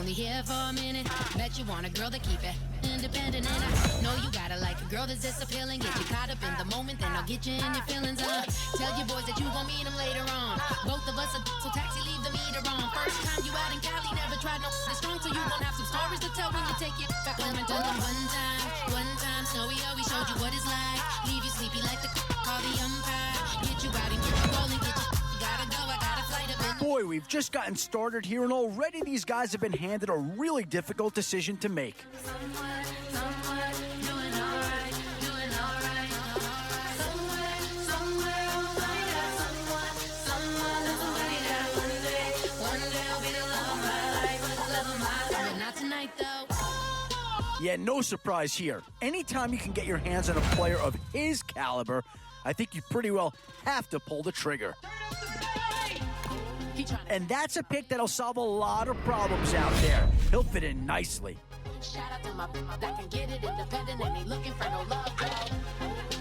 only here for a minute. Bet you want a girl to keep it independent, and I know you gotta like a girl that's this appealing. Get you caught up in the moment, then I'll get you in your feelings. Tell your boys that you gon' meet them later on. Both of us are so taxi, leave the meter on. First time you out in Cali, never tried no this strong, so you gon' have some stories to tell when you take it back home and tell them one time, Snowy always showed you what it's like. Leave you sleepy like the call the umpire. Get you out and get you rolling, get you gotta go, I got a flight up in the Boy, we've just gotten started here, and already these guys have been handed a really difficult decision to make. Yeah, no surprise here. Anytime you can get your hands on a player of his caliber, I think you pretty well have to pull the trigger. And that's a pick that'll solve a lot of problems out there. He'll fit in nicely. Shout out to my that can get it independent and ain't looking for no love, bro.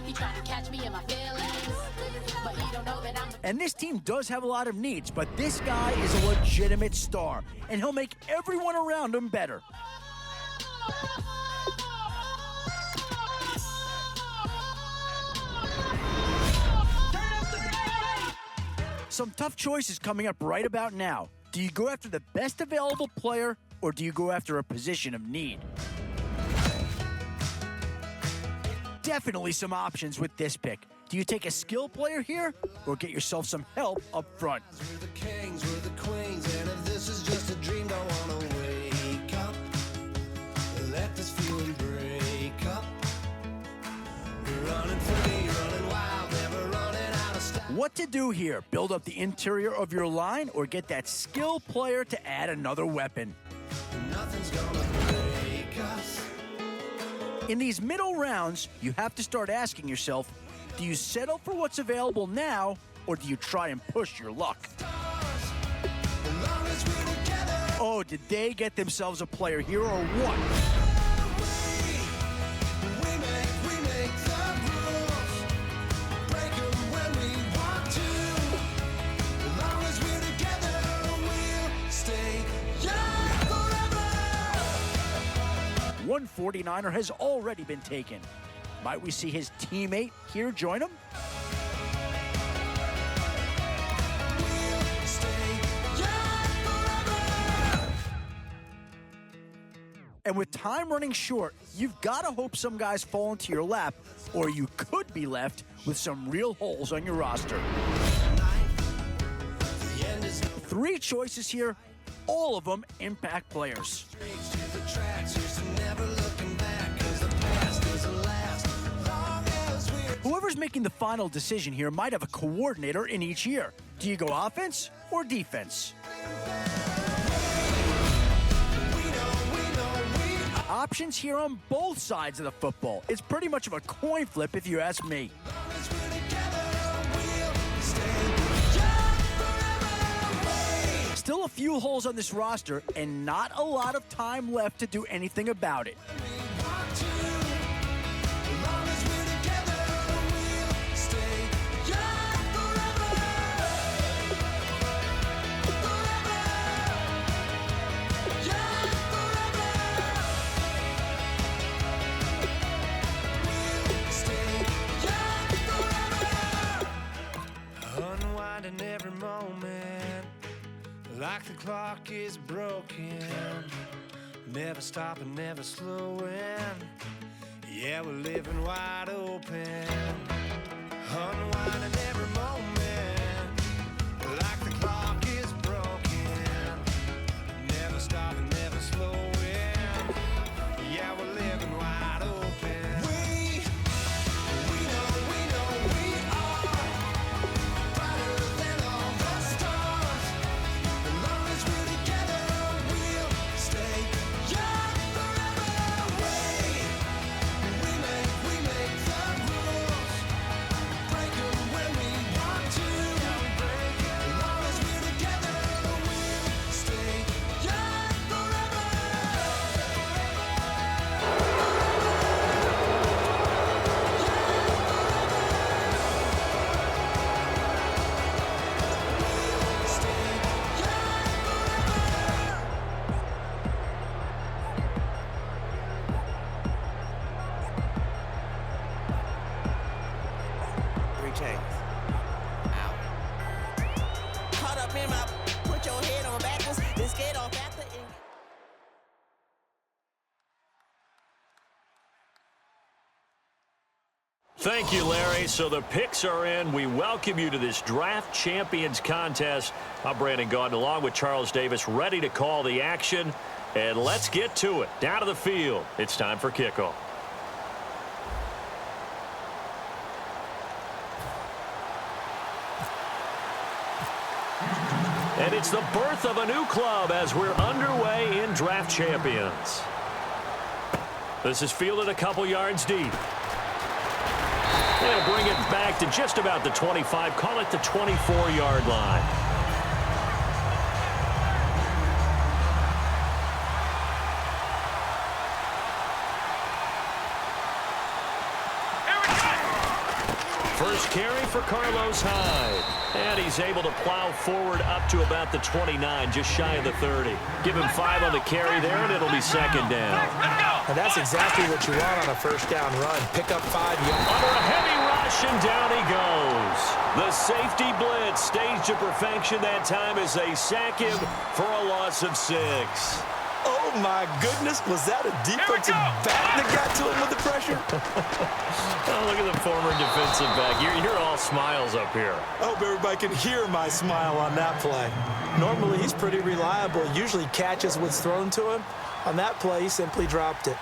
He trying to catch me in my feelings, but he don't know that I'm. And this team does have a lot of needs, but this guy is a legitimate star, and he'll make everyone around him better. Some tough choices coming up right about now. Do you go after the best available player, or do you go after a position of need? Definitely some options with this pick. Do you take a skill player here, or get yourself some help up front? We're the kings, we're the queens, and if this is just a dream, don't wanna wake up. Let this feeling break up. We're running free, running wild, never running out of style. What to do here? Build up the interior of your line, or get that skill player to add another weapon? Nothing's gonna break us. In these middle rounds, you have to start asking yourself, do you settle for what's available now, or do you try and push your luck? Oh, did they get themselves a player here, or what? We make the rules. Break 'em when we want to. As long as we're together, we'll stay young forever. One 49er has already been taken. Might we see his teammate here join him? We'll stay young forever. And with time running short, you've got to hope some guys fall into your lap, or you could be left with some real holes on your roster. The end is no 3 choices here, all of them impact players. breaks to the tracks. Here's to never looking back, 'cause the past doesn't last. Long as we're Whoever's making the final decision here might have a coordinator in each year. Do you go offense or defense? Options here on both sides of the football. It's pretty much of a coin flip if you ask me. Still a few holes on this roster and not a lot of time left to do anything about it. Unwinding every moment, like the clock is broken. Never stopping, never slowing. Yeah, we're living wide open. Unwinding every moment, like the clock is broken. Never stopping, never slowing. Yeah, we're living wide open. We know we are brighter than all the stars. As long as we're together, we'll stay young forever. We make the rules. chains. Ow. Caught up in my, put your head on backwards, then skate off after it. Thank you, Larry. So the picks are in. We welcome you to this Draft Champions contest. I'm Brandon Gaudin along with Charles Davis, ready to call the action. And let's get to it. Down to the field. It's time for kickoff. And it's the birth of a new club as we're underway in Draft Champions. This is fielded a couple yards deep. They'll bring it back to just about the 25. Call it the 24-yard line. First carry for Carlos Hyde. And he's able to plow forward up to about the 29, just shy of the 30. Give him 5 on the carry there, and it'll be second down. And that's exactly what you want on a first down run. Pick up 5 yards. Under a heavy rush, and down he goes. The safety blitz staged to perfection that time as they sack him for a loss of 6. Oh, my goodness. Was that a defensive back that got to him with the pressure? Oh, look at the former defensive back. You're all smiles up here. I hope everybody can hear my smile on that play. Normally, he's pretty reliable. Usually catches what's thrown to him. On that play, he simply dropped it.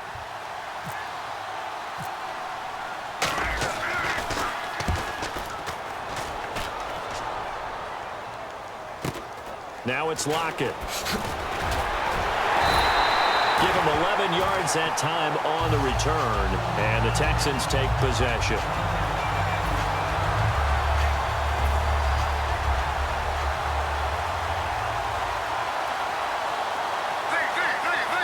Now it's Lockett. Give him 11 yards that time on the return, and the Texans take possession.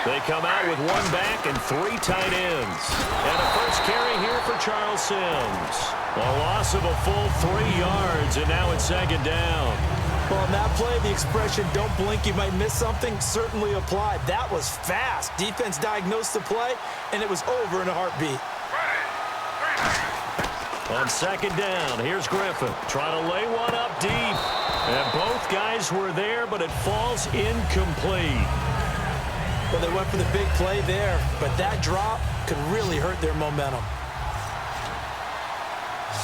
They come out with 1 back and 3 tight ends. And a first carry here for Charles Sims. A loss of a full 3 yards, and now it's second down. Well, on that play, the expression, don't blink, you might miss something, certainly applied. That was fast. Defense diagnosed the play, and it was over in a heartbeat. On second down, here's Griffin trying to lay one up deep. And both guys were there, but it falls incomplete. Well, they went for the big play there, but that drop could really hurt their momentum.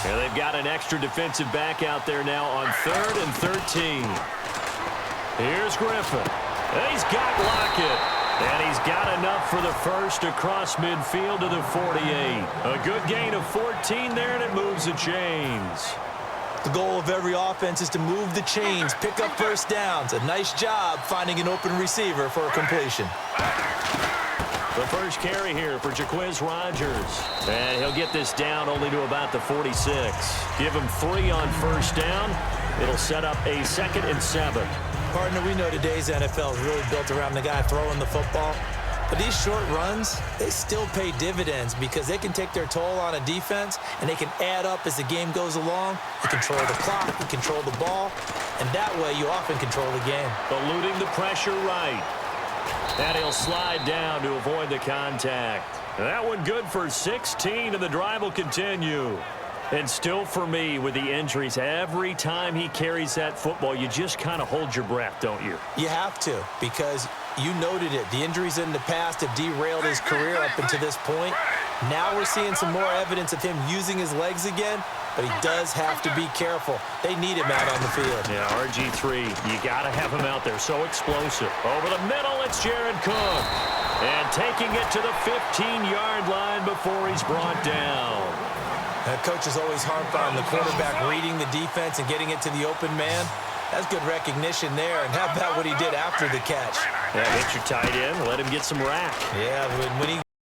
And they've got an extra defensive back out there now on 3rd and 13. Here's Griffin. And he's got Lockett. And he's got enough for the first across midfield to the 48. A good gain of 14 there, and it moves the chains. The goal of every offense is to move the chains, pick up first downs. A nice job finding an open receiver for a completion. The first carry here for Jaquiz Rodgers. And he'll get this down only to about the 46. Give him 3 on first down. It'll set up a 2nd and 7. Partner, we know today's NFL is really built around the guy throwing the football. But these short runs, they still pay dividends because they can take their toll on a defense, and they can add up as the game goes along. You control the clock, you control the ball, and that way you often control the game. Eluding the pressure right. And he'll slide down to avoid the contact. That one good for 16, and the drive will continue. And still for me, with the injuries, every time he carries that football, you just kind of hold your breath, don't you? You have to, because you noted it. The injuries in the past have derailed his career up until this point. Now we're seeing some more evidence of him using his legs again, but he does have to be careful. They need him out on the field. Yeah, RG3, you got to have him out there. So explosive. Over the middle, it's Jared Cook. And taking it to the 15-yard line before he's brought down. Coaches always harp on the quarterback reading the defense and getting it to the open man. That's good recognition there. And how about what he did after the catch? Yeah, hit your tight end. Let him get some rack. Yeah, when he